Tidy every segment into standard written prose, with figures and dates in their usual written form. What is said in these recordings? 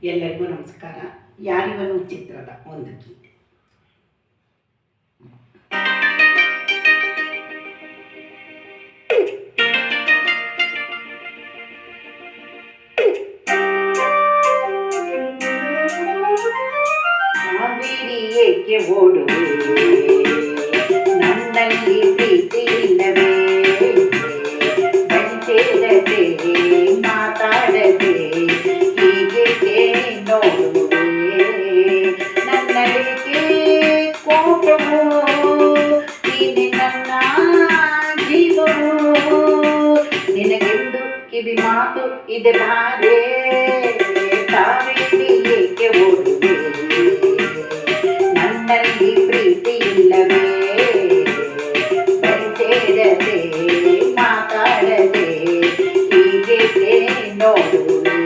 ಎಲ್ಲರಿಗೂ ನಮಸ್ಕಾರ. ಯಾರಿವನು ಚಿತ್ರದ ಒಂದು ಗೀತೆ. ಕಾವೇರಿ ಏಕೆ ಓಡುವೆ, ನನ್ನಲ್ಲಿ ಪ್ರೀತಿ ಇಲ್ಲವೇ, ಬಳಿಸೇರದೆ ಮಾತಾಡದೆ ಹೀಗೆ ನೋಡುವೆ, ನನ್ನಲ್ಲಿಗೆ ಕೋಪವು, ನೀನೆ ನನ್ನ ಜೀವವು, ನಿನಗೆಂದು ಕಿವಿ ಮಾತು ಇದೆ ಬಾರೆ, ಕಾವೇರಿ ಏಕೆ ಓಡುವೆ, ನನ್ನಲ್ಲಿ ಪ್ರೀತಿ ಇಲ್ಲವೇ, ಬಳಿಸೇರದೆ ಮಾತಾಡದೆ ಹೀಗೆ ನೋಡುವೆ.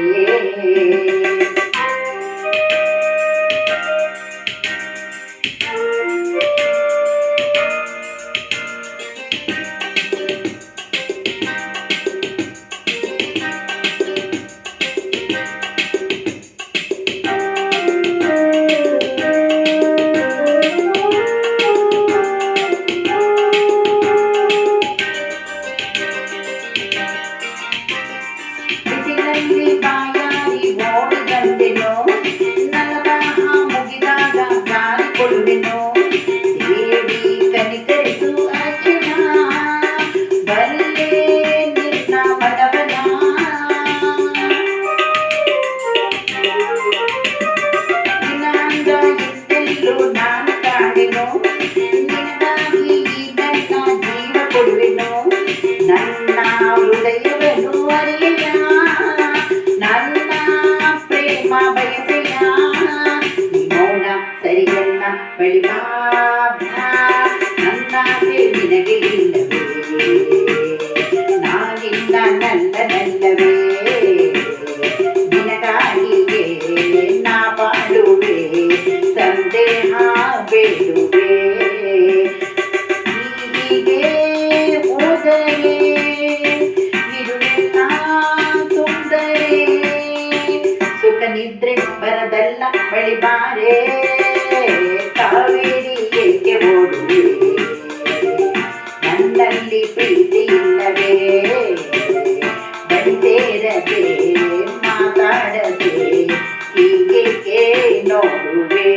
ಬಿಸಿಲಲ್ಲಿ ಬಾಯಾರಿ ಓಡಿ ಬಂದೆನೋ, ನನ್ನ ದಾಹ ಮುಗಿದಾಗ ಜಾರಿಕೊಂಡೆನೋ, ದೇವಿ ಕನಿಕರಿಸು ಅರ್ಚನಾ, ಬಲ್ಲೆ ನಿನ್ನ ಮನವನ, ನಿನ್ನ ಅಂದ ಇದ್ದೆಲ್ಲೂ ನಾನು ಕಾಣೆನೋ, ನಿನಗಾಗಿ ಈ ನನ್ನ ಜೀವ ಕೊಡುವೆನೋ, ನನ್ನ ಹೃದಯವನ್ನು ಅರಿಯ, ನನ್ನ ಪ್ರೇಮ ಬಯಸೆಯ, ಈ ಮೌನ ಸರಿಯಲ್ಲ ಬಳಿ ಬಾ, ನನ್ನಾಸೆ ನಿನಗೆ ಇಲ್ಲವೇ, ನಾನಿನ್ನ ನಲ್ಲವೇ, ನಿನಗಾಗಿಯೇ ನಾ ಬಾಳುವೆ, ಸಂದೇಹ ಬೇಡುವೆ, ಹೀಗೆ ಹೋದರೆ ಇರುವೆಲ್ಲ ತೊಂದರೆ, ಸುಖ ನಿದ್ರೆ ಬರದಲ್ಲ ಬಳಿ ಬಾರೆ, ಕಾವೇರಿ ಏಕೆ ಓಡುವೆ, ನನ್ನಲ್ಲಿ ಪ್ರೀತಿ ಇಲ್ಲವೇ, ಬಳಿಸೇರದೆ ಮಾತಾಡದೆ ಹೀಗೆ ನೋಡುವೆ.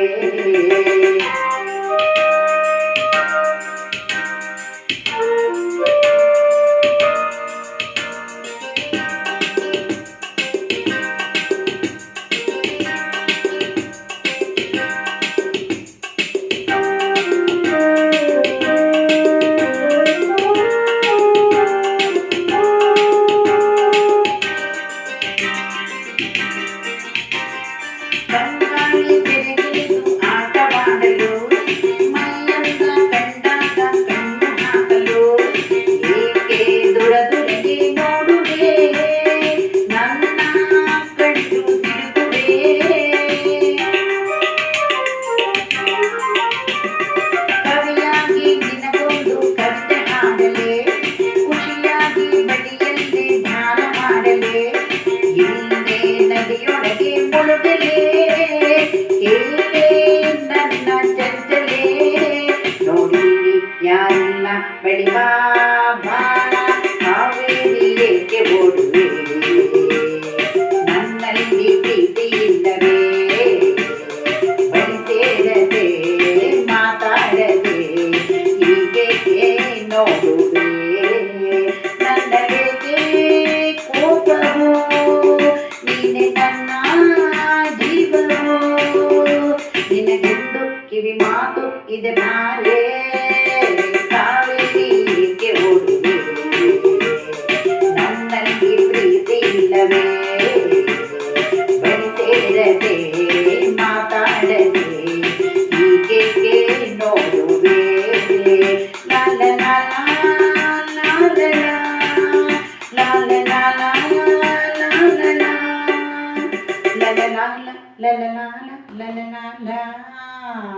ಬಂಗಾಳಿ ತೆರೆಗಿಳಿದು ಆಟವಾಡಲು, ಮೈಯನ್ನ ಕಂಡಾಗ ಕಣ್ಣು ಹಾಕಲು, ಏಕೆ ದುರದುರಿಗೆ ನೋಡುವೆ, ನನ್ನ ಕಣ್ಣು ತಿರುಗುವೆ, ಕವಿಯಾಗಿ ನಿನಗೊಂದು ಕವಿತೆ ಹಾಡಲೆ, ಖುಷಿಯಾಗಿ ಬಳಿಯಲ್ಲಿ ಧ್ಯಾನ ಮಾಡಲೆ, ಇಲ್ಲೇ ನದಿಯೊಳಗೆ ಮುಳುಗಲೆ, ಹೇಗೆ ನನ್ನ ಚಂಚಲೆ, ನೋಡಿ ಯಾರಿಲ್ಲ ಬಳಿ ಬಾ, ಕಾವೇರಿ ಏಕೆ ಓಡುವೆ, ನನ್ನಲ್ಲಿ ಪ್ರೀತಿ ಇಲ್ಲವೇ, ಬಳಿಸೇರದೆ ಮಾತಾಡದೆ ಹೀಗೆ ನೋಡುವೆ, ನನ್ನಲ್ಲಿಗೆ ಕೋಪವು, ನೀನೆ ನನ್ನ ಜೀವವು, ನಿನಗೆಂದು ಕಿವಿ ಮಾತು ಇದೆ ಬಾರೆ, ಕಾವೇರಿ ಏಕೆ ಓಡುವೆ, ನನ್ನಲ್ಲಿ ಪ್ರೀತಿ ಇಲ್ಲವೇ, ಬಳಿಸೇರದೆ ಮಾತಾಡದೆ ಹೀಗೆ ನೋಡುವೆ. ಲಾಲ ಲಾಲ ಲಾಲ ಲಾಲ ಲಾಲ ಲಾಲ ಲಾಲ ಲಾಲ ಲಾಲ ಲಾಲ ಲಾಲ ಲಾಲ ಲಾಲ.